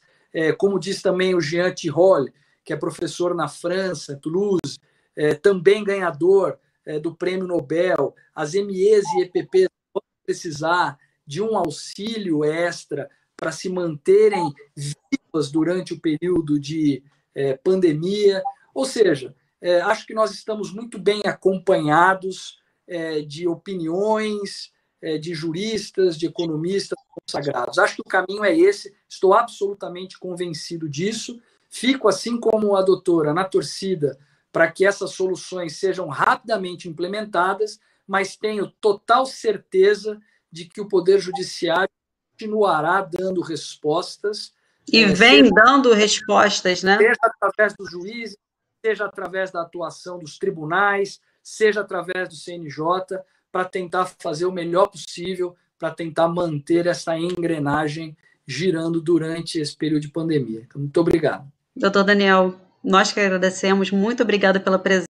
Como diz também o Jean Tirole, que é professor na França, Toulouse, também ganhador do Prêmio Nobel, as MEs e EPPs vão precisar de um auxílio extra para se manterem vivas durante o período de pandemia. Ou seja, acho que nós estamos muito bem acompanhados de opiniões, de juristas, de economistas consagrados. Acho que o caminho é esse, estou absolutamente convencido disso. Fico, assim como a doutora, na torcida para que essas soluções sejam rapidamente implementadas, mas tenho total certeza de que o Poder Judiciário continuará dando respostas. E vem dando respostas, né? Seja através dos juízes, seja através da atuação dos tribunais, seja através do CNJ, para tentar fazer o melhor possível, para tentar manter essa engrenagem girando durante esse período de pandemia. Então, muito obrigado. Doutor Daniel, nós que agradecemos, muito obrigada pela presença.